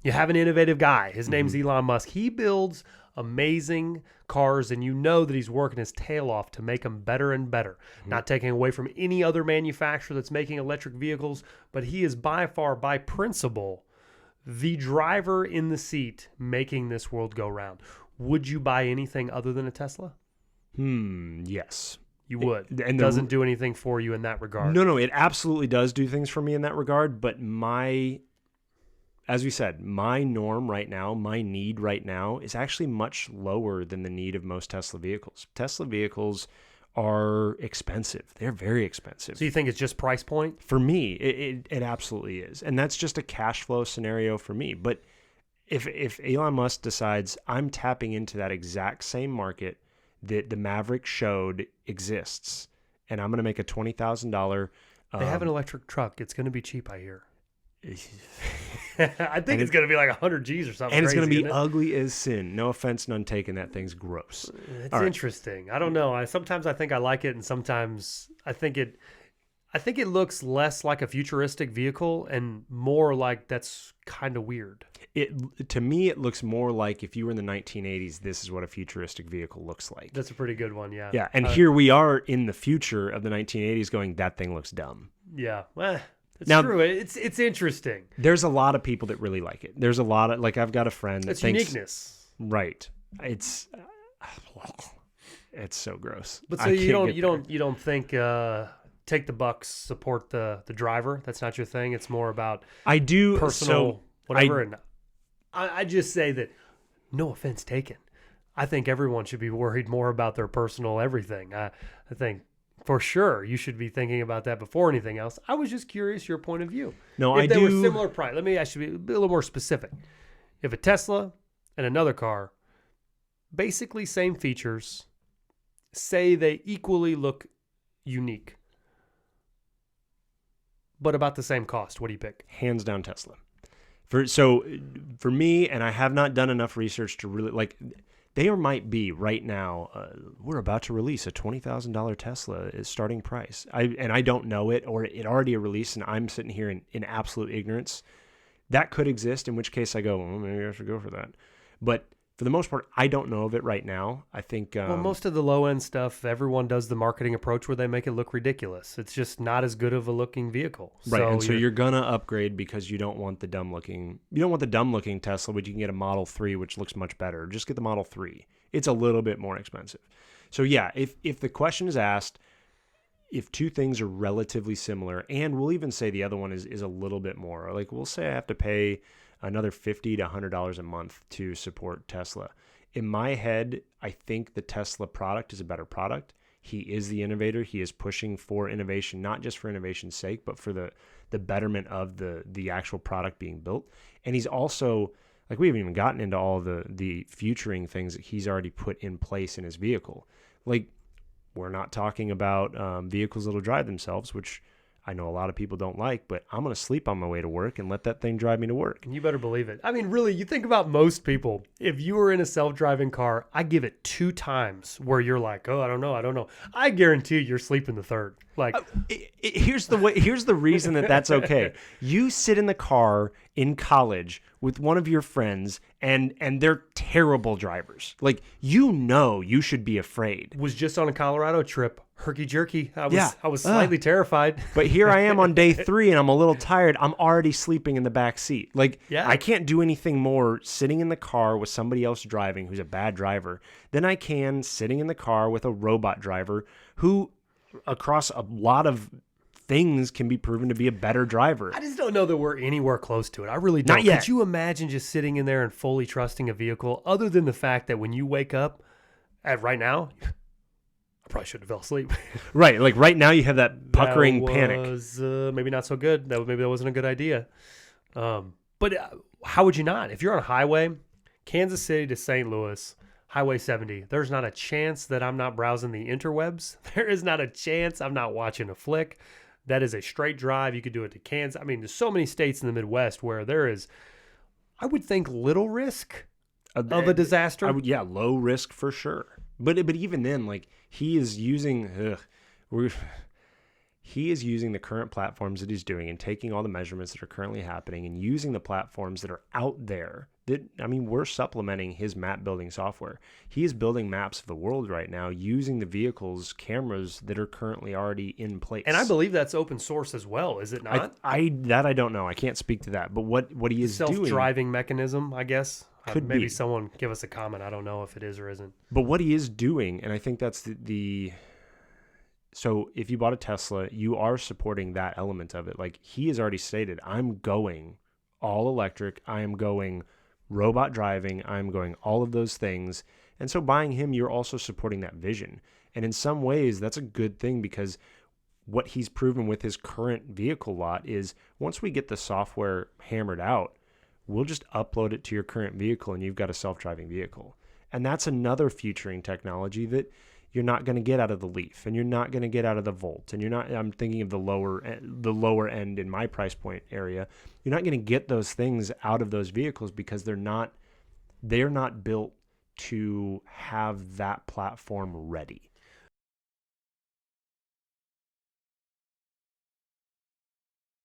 You have an innovative guy. His name's Elon Musk. He builds amazing cars, and you know that he's working his tail off to make them better and better. Not taking away from any other manufacturer that's making electric vehicles, but he is by far, by principle, the driver in the seat making this world go round. Would you buy anything other than a Tesla? Yes. You would. And It doesn't do anything for you in that regard. No, it absolutely does do things for me in that regard. But as we said, my norm right now, my need right now is actually much lower than the need of most Tesla vehicles. Tesla vehicles are expensive. They're very expensive. So you think it's just price point? For me, it absolutely is. And that's just a cash flow scenario for me. But if Elon Musk decides I'm tapping into that exact same market that the Maverick showed exists, and I'm going to make a $20,000. They have an electric truck. It's going to be cheap, I hear. I think it's going to be like 100 G's or something. And it's crazy, going to be isn't it? ugly as sin. No offense, none taken. That thing's gross. It's All right. interesting. I don't know. Sometimes I think I like it, and sometimes I think it looks less like a futuristic vehicle and more like that's kind of weird. To me, it looks more like if you were in the 1980s, this is what a futuristic vehicle looks like. That's a pretty good one, yeah. Yeah, and here we are in the future of the 1980s going, that thing looks dumb. Yeah. Well, it's Now- true. It's interesting. There's a lot of people that really like it. There's a lot of, like, I've got a friend that It's thinks... uniqueness. Right. It's so gross. But so I you can't don't get you don't think take the bucks, support the driver? That's not your thing. It's more about I do personal so whatever. And I just say that, no offense taken, I think everyone should be worried more about their personal everything. I think for sure you should be thinking about that before anything else. I was just curious your point of view. No, if I they do. were similar price, I should be a little more specific. If a Tesla and another car, basically same features, say they equally look unique, but about the same cost, what do you pick? Hands down Tesla. For me, and I have not done enough research to really, like, they might be right now, we're about to release a $20,000 Tesla is starting price. I don't know it, or it already released and I'm sitting here in absolute ignorance. That could exist, in which case I go, well, maybe I should go for that. But for the most part, I don't know of it right now. I think... well, most of the low-end stuff, everyone does the marketing approach where they make it look ridiculous. It's just not as good of a looking vehicle. Right, so you're going to upgrade because you don't want the dumb-looking Tesla, but you can get a Model 3, which looks much better. Just get the Model 3. It's a little bit more expensive. So yeah, if the question is asked, if two things are relatively similar, and we'll even say the other one is a little bit more, like we'll say I have to pay another $50 to $100 a month to support Tesla. In my head, I think the Tesla product is a better product. He is the innovator. He is pushing for innovation, not just for innovation's sake, but for the betterment of the actual product being built. And he's also, like, we haven't even gotten into all the futuring things that he's already put in place in his vehicle. Like, we're not talking about vehicles that'll drive themselves, which I know a lot of people don't like, but I'm going to sleep on my way to work and let that thing drive me to work. You better believe it. I mean, really, you think about most people. If you were in a self-driving car, I give it 2 times where you're like, oh, I don't know. I guarantee you're sleeping the third. Like, here's the reason that's okay. You sit in the car in college with one of your friends and they're terrible drivers. Like, you should be afraid. was just on a Colorado trip, herky-jerky. I was Yeah. slightly terrified. But here I am on day 3 and I'm a little tired. I'm already sleeping in the back seat. Like, Yeah. I can't do anything more sitting in the car with somebody else driving who's a bad driver than I can sitting in the car with a robot driver who, across a lot of things, can be proven to be a better driver. I just don't know that we're anywhere close to it. I really don't. Not yet. Could you imagine just sitting in there and fully trusting a vehicle, other than the fact that when you wake up, right now, I probably should have fell asleep. Right. Like right now you have that puckering panic. That was maybe not so good. Maybe that wasn't a good idea. But how would you not? If you're on a highway, Kansas City to St. Louis, Highway 70, there's not a chance that I'm not browsing the interwebs. There is not a chance I'm not watching a flick. That is a straight drive. You could do it to Kansas. I mean, there's so many states in the Midwest where there is, I would think, little risk of a disaster. Low risk for sure. But even then, like, he is using, he is using the current platforms that he's doing and taking all the measurements that are currently happening and using the platforms that are out there that, I mean, we're supplementing his map building software. He is building maps of the world right now using the vehicles, cameras that are currently already in place. And I believe that's open source as well, is it not? I don't know. I can't speak to that. But what he is doing, self-driving mechanism, I guess. Could maybe be. Someone give us a comment. I don't know if it is or isn't. But what he is doing, and I think that's so if you bought a Tesla, you are supporting that element of it. Like, he has already stated, I'm going all electric. I am going robot driving. I'm going all of those things. And so buying him, you're also supporting that vision. And in some ways, that's a good thing, because what he's proven with his current vehicle lot is once we get the software hammered out, we'll just upload it to your current vehicle and you've got a self-driving vehicle. And that's another futuring technology that you're not going to get out of the Leaf, and you're not going to get out of the Volt, and you're not, I'm thinking of the lower end in my price point area. You're not going to get those things out of those vehicles because they're not built to have that platform ready.